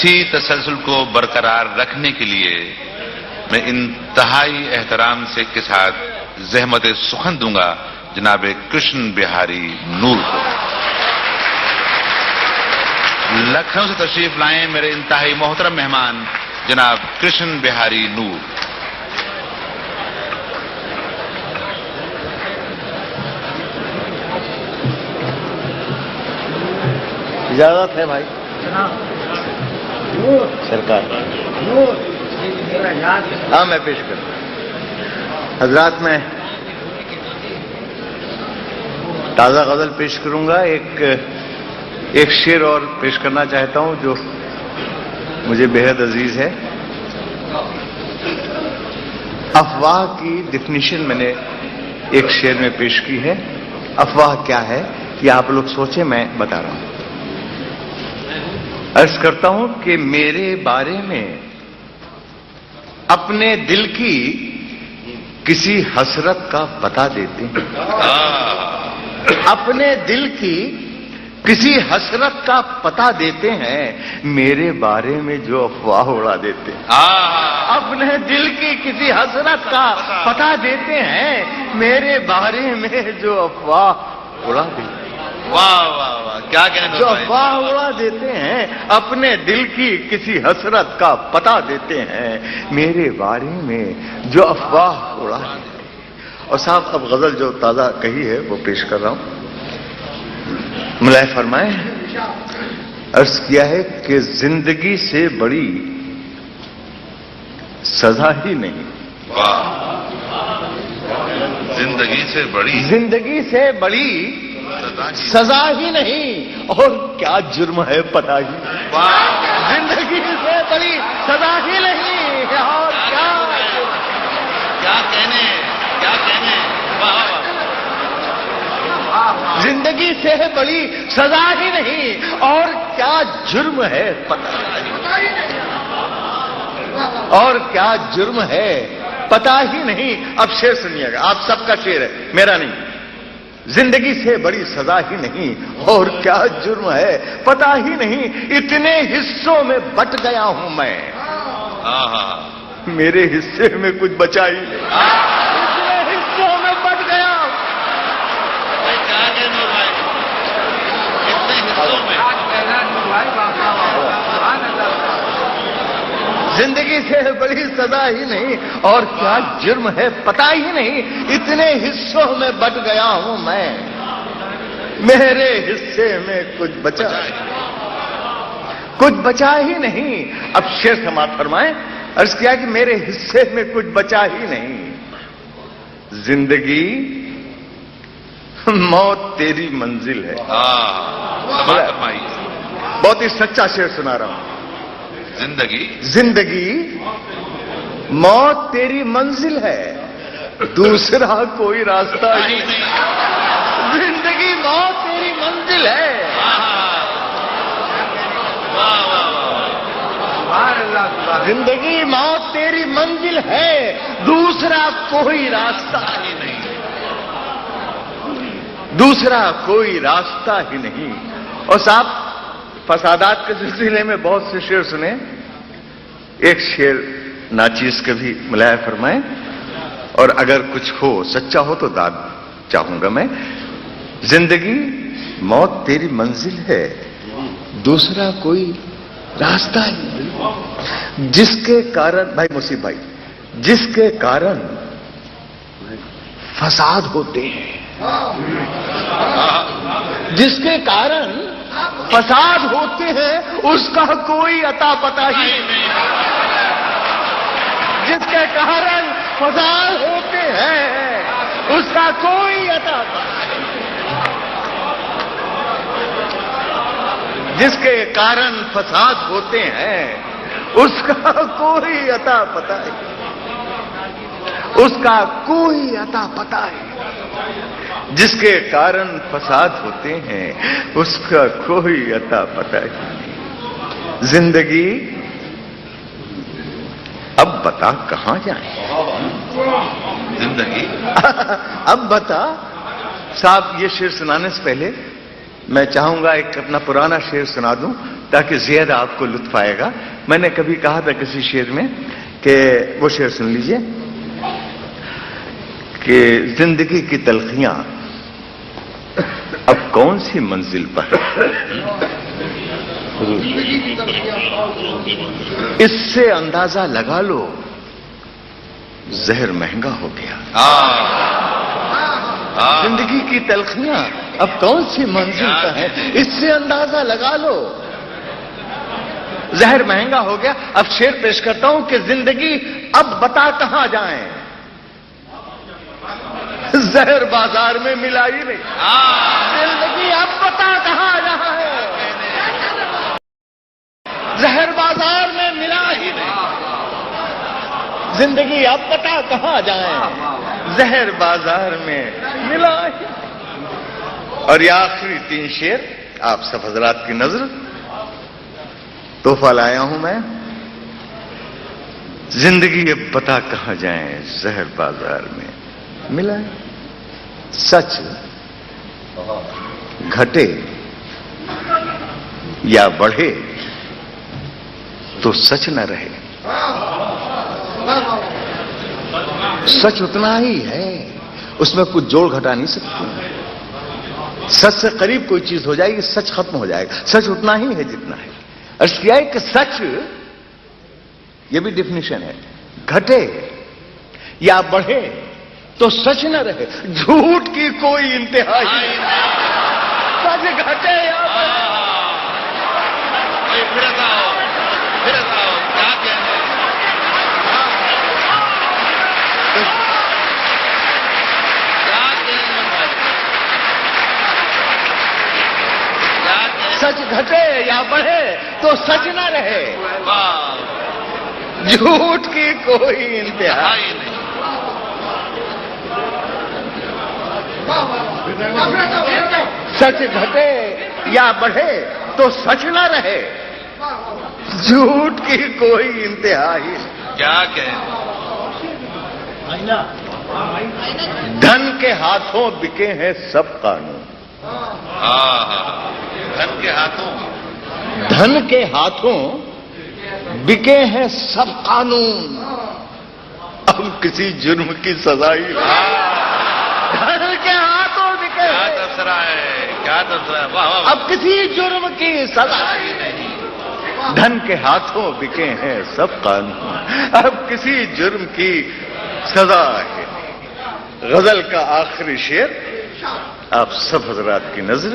اسی تسلسل کو برقرار رکھنے کے لیے میں انتہائی احترام سے کے ساتھ زحمت سخن دوں گا جناب کرشن بہاری نور کو۔ لکھنؤ سے تشریف لائیں میرے انتہائی محترم مہمان جناب کرشن بہاری نور۔ اجازت ہے بھائی سرکار؟ ہاں میں پیش کروں۔ حضرات میں تازہ غزل پیش کروں گا۔ ایک شعر اور پیش کرنا چاہتا ہوں جو مجھے بے حد عزیز ہے۔ افواہ کی ڈیفینیشن میں نے ایک شعر میں پیش کی ہے۔ افواہ کیا ہے یہ آپ لوگ سوچیں، میں بتا رہا ہوں۔ عرض کرتا ہوں کہ میرے بارے میں اپنے دل کی کسی حسرت کا پتہ دیتے ہیں، اپنے دل کی کسی حسرت کا پتہ دیتے ہیں، میرے بارے میں جو افواہ اڑا دیتے ہیں۔ اپنے دل کی کسی حسرت کا پتہ دیتے ہیں، میرے بارے میں جو افواہ اڑا دیتے ہیں۔ واہ واہ واہ، کیا کہنا جو افواہ اڑا دیتے ہیں، اپنے دل کی کسی حسرت کا پتہ دیتے ہیں، میرے بارے میں جو افواہ اڑا دیتے ہیں۔ اور صاحب اب غزل جو تازہ کہی ہے وہ پیش کر رہا ہوں۔ ملائے فرمائیں، عرض کیا ہے کہ زندگی سے بڑی سزا ہی نہیں۔ زندگی سے بڑی سزا ہی نہیں، اور کیا جرم ہے پتہ ہی۔ زندگی سے بڑی سزا ہی نہیں، اور کیا کہنے زندگی سے بڑی سزا ہی نہیں، اور کیا جرم ہے پتہ اور کیا جرم ہے پتہ ہی نہیں۔ اب شعر سنیے گا، آپ سب کا شعر ہے، میرا نہیں۔ زندگی سے بڑی سزا ہی نہیں، اور کیا جرم ہے پتہ ہی نہیں، اتنے حصوں میں بٹ گیا ہوں میں، میرے حصے میں کچھ بچا ہی نہیں، اتنے حصوں میں بٹ گیا ہوں۔ زندگی سے بڑی سزا ہی نہیں، اور کیا جرم ہے پتہ ہی نہیں، اتنے حصوں میں بٹ گیا ہوں میں، میرے حصے میں کچھ بچا ہی نہیں۔ اب شعر سماعت فرمائیں۔ عرض کیا کہ میرے حصے میں کچھ بچا ہی نہیں، زندگی موت تیری منزل ہے۔ بہت ہی سچا شعر سنا رہا ہوں۔ زندگی موت تیری منزل ہے، دوسرا کوئی راستہ ہی نہیں۔ زندگی موت تیری منزل ہے، زندگی موت تیری منزل ہے، دوسرا کوئی راستہ ہی نہیں، دوسرا کوئی راستہ ہی نہیں۔ اور صاحب فسادات کے سلسلے میں بہت سے شعر سنے، ایک شعر ناچیز کے بھی ملائے فرمائیں، اور اگر کچھ ہو سچا ہو تو داد چاہوں گا میں۔ زندگی موت تیری منزل ہے، دوسرا کوئی راستہ ہی نہیں، جس کے کارن بھائی مصیب بھائی، جس کے کارن فساد ہوتے ہیں، جس کے کارن فساد ہوتے ہیں، اس کا کوئی عطا پتہ ہی نہیں، جس کے کارن فساد ہوتے ہیں اس کا کوئی عطا پتہ نہیں، جس کے کارن فساد ہوتے ہیں اس کا کوئی عطا پتہ ہے، اس کا کوئی عطا پتہ ہے، جس کے کارن فساد ہوتے ہیں اس کا کوئی عطا پتہ ہے۔ زندگی اب بتا کہاں جائیں، زندگی اب بتا۔ صاحب یہ شعر سنانے سے پہلے میں چاہوں گا ایک اپنا پرانا شعر سنا دوں تاکہ زیادہ آپ کو لطف آئے گا. میں نے کبھی کہا تھا کسی شعر میں کہ وہ شعر سن لیجئے کہ زندگی کی تلخیاں اب کون سی منزل پر، اس سے اندازہ لگا لو زہر مہنگا ہو گیا. زندگی کی تلخیاں اب کون سی منزل پر ہیں، اس سے اندازہ لگا لو زہر مہنگا ہو گیا. اب شعر پیش کرتا ہوں کہ زندگی اب بتا کہاں جائیں، زہر بازار میں ملا ہی نہیں. زندگی اب بتا کہاں جائیں، زہر بازار میں ملا ہی نہیں. زندگی اب بتا کہاں جائیں، زہر بازار میں ملا ہی نہیں. اور یہ آخری 3 شعر آپ سب حضرات کی نظر تحفہ لایا ہوں میں. زندگی اب بتا کہاں جائیں، زہر بازار میں ملا ہے. سچ گھٹے یا بڑھے تو سچ نہ رہے. سچ اتنا ہی ہے، اس میں کچھ جوڑ گھٹا نہیں سکتے. سچ سے قریب کوئی چیز ہو جائے گی، سچ ختم ہو جائے گا. سچ اتنا ہی ہے جتنا ہے. عرض کیا ہے کہ سچ، یہ بھی ڈیفینیشن ہے، گھٹے یا بڑھے تو سچ نہ رہے. جھوٹ کی کوئی انتہا ہی نہیں. سچ گھٹے یا بڑھے. پھر آؤ کیا کہنے. سچ گھٹے یا بڑھے تو سچ نہ رہے. جھوٹ کی کوئی انتہا ہی نہیں. سچ گھٹے یا بڑھے تو سچ نہ رہے. جھوٹ کی کوئی انتہا ہی نہیں. کیا کہیں. دھن کے ہاتھوں بکے ہیں سب قانون. دھن کے ہاتھوں، دھن کے ہاتھوں بکے ہیں سب قانون. اب کسی جرم کی سزا ہی نہیں. دھن کے ہاتھوں بکے کیا تبصرہ ہے، کیا تبصرہ ہے. اب کسی جرم کی سزا ہی نہیں. دھن کے ہاتھوں بکے ہیں سب قانون، اب کسی جرم کی سزا ہے. غزل کا آخری شعر آپ سب حضرات کی نظر.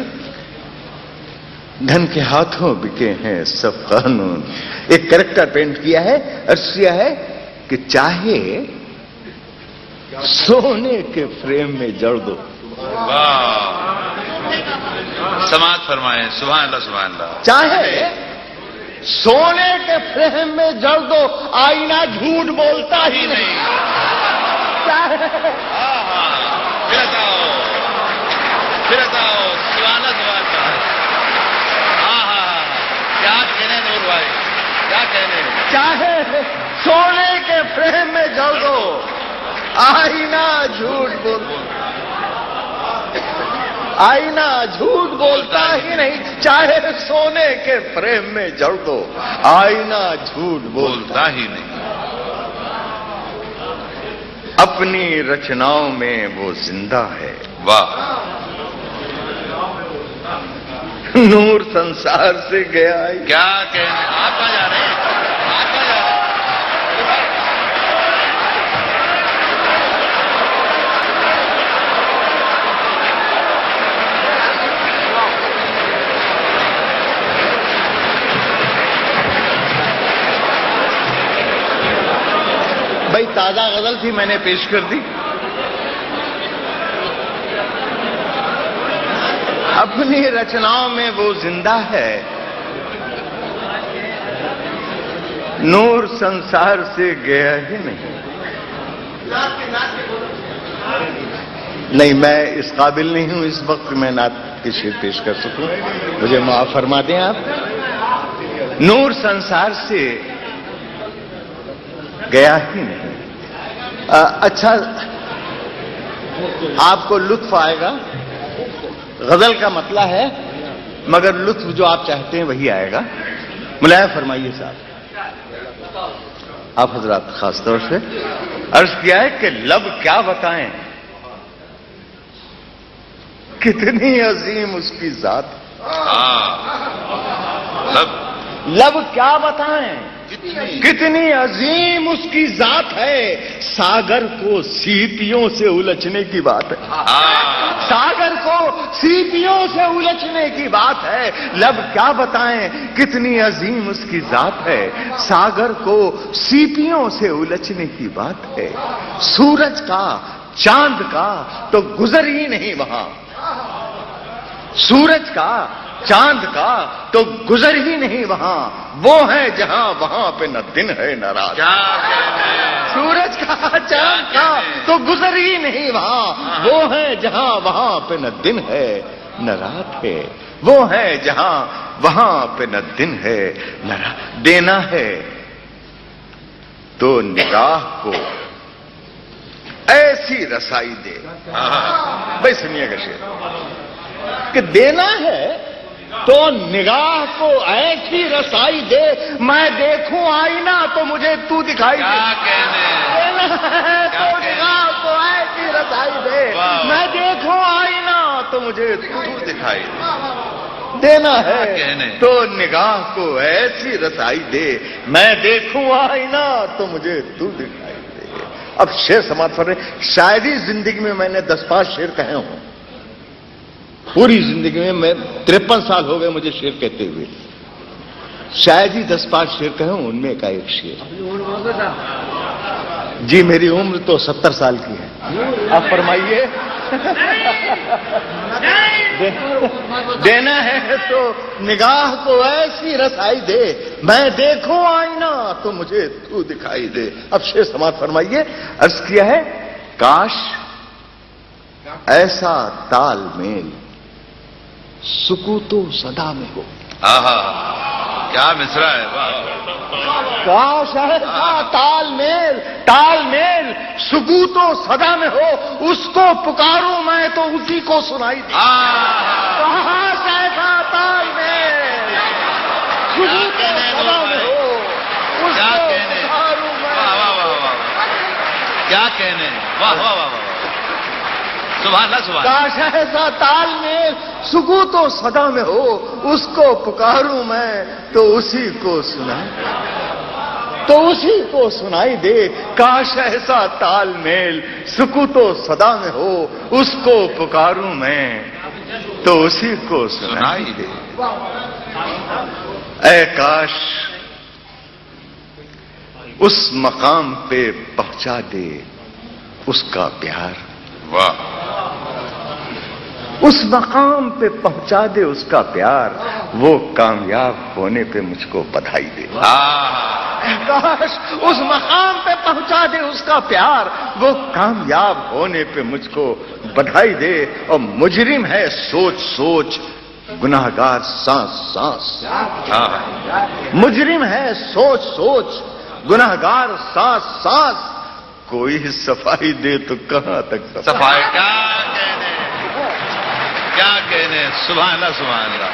دھن کے ہاتھوں بکے ہیں سب قانون. ایک کریکٹر پینٹ کیا ہے، عرض کیا ہے کہ چاہے سونے کے فریم میں جڑ دو. سماعت فرمائیں. سبحان اللہ سبحان اللہ. چاہے سونے کے فریم میں جڑ دو، آئینہ جھوٹ بولتا ہی نہیں. پھر آؤ سبحان اللہ سبحان اللہ. کیا کہنے نور بھائی، کیا کہنے. چاہے سونے کے فریم میں جڑ دو، آئینہ جھوٹ بولتا ہی نہیں. چاہے سونے کے فریم میں جڑ دو، آئینہ جھوٹ بولتا ہی نہیں. اپنی رچناؤں میں وہ زندہ ہے. واہ. نور سنسار سے گیا ہے. کیا کہنے. آپ جا رہے ہیں. بھائی تازہ غزل تھی، میں نے پیش کر دی. اپنی رچناؤں میں وہ زندہ ہے، نور سنسار سے گیا ہی نہیں. نہیں، میں اس قابل نہیں ہوں اس وقت میں نعت کی شعر پیش کر سکوں. مجھے معاف فرما دیں آپ. نور سنسار سے گیا ہی نہیں. اچھا، آپ کو لطف آئے گا. غزل کا مطلب ہے مگر لطف جو آپ چاہتے ہیں وہی آئے گا. ملایا فرمائیے صاحب. آپ حضرات خاص طور سے عرض کیا ہے کہ لب کیا بتائیں کتنی عظیم اس کی ذات. لب کیا بتائیں کتنی عظیم اس کی ذات ہے. ساگر کو سیپیوں سے الجھنے کی بات ہے. ساگر کو سیپیوں سے الجھنے کی بات ہے. لب کیا بتائیں کتنی عظیم اس کی ذات ہے. ساگر کو سیپیوں سے الجھنے کی بات ہے. سورج کا چاند کا تو گزر ہی نہیں وہاں. سورج کا چاند کا تو گزر ہی نہیں وہاں. وہ ہے جہاں وہاں پہ نہ دن ہے نہ رات. سورج کا چاند کا تو گزر ہی نہیں وہاں. وہ ہے جہاں وہاں پہ نہ دن ہے نہ رات ہے. وہ ہے جہاں وہاں پہ نہ دن ہے نہ رات. دینا ہے تو نگاہ کو ایسی رسائی دے. بھائی سنیے گا شعر کہ دینا ہے تو نگاہ کو ایسی رسائی دے. میں دیکھوں آئینہ تو مجھے تو دکھائی دے. دینا ہے تو نگاہ کو ایسی رسائی دے. میں دیکھوں آئینہ تو مجھے تو دکھائی دے. دینا ہے تو نگاہ کو ایسی رسائی دے. میں دیکھوں آئینہ تو مجھے تو دکھائی دے. اب شعر سماعت فرمائیں. شاعری زندگی میں میں نے 10-5 شعر کہے ہوں. پوری زندگی میں 53 سال ہو گئے مجھے شعر کہتے ہوئے. شاید ہی 10-5 شعر کہے ہوں. ان میں کا ایک شعر. جی میری عمر تو 70 سال کی ہے. آپ فرمائیے. دینا ہے تو نگاہ کو ایسی رسائی دے. میں دیکھوں آئینہ تو مجھے تو دکھائی دے. اب شعر سماعت فرمائیے. عرض کیا ہے کاش ایسا تال میل سکوت و صدا میں ہو. کیا مصرع ہے. کاش ایسا تال میل سکوت و صدا میں ہو. اس کو پکاروں میں تو اسی کو سنائی دے. کاش ایسا تال میل سکوت و صدا میں ہو. اس کو پکاروں میں. کیا کہنے. واہ واہ واہ. سبحان اللہ سبحان. کاش ایسا تال میل سکوت و صدا میں ہو. اس کو پکاروں میں تو اسی کو سنائی دے. کاش ایسا تال میل سکوت و صدا میں ہو. اس کو پکاروں میں تو اسی کو سنائی دے. اے کاش اس مقام پہ پہنچا دے اس کا پیار. واہ. اس مقام پہ پہنچا دے اس کا پیار. وہ کامیاب ہونے پہ مجھ کو بدھائی دے. کاش اس مقام پہ پہنچا دے اس کا پیار. وہ کامیاب ہونے پہ مجھ کو بدھائی دے. اور مجرم ہے سوچ سوچ گناہگار سانس سانس. مجرم ہے سوچ سوچ گناہگار سانس سانس. کوئی صفائی دے تو کہاں تک صفائی. کیا کہنے سبحان اللہ سبحان اللہ.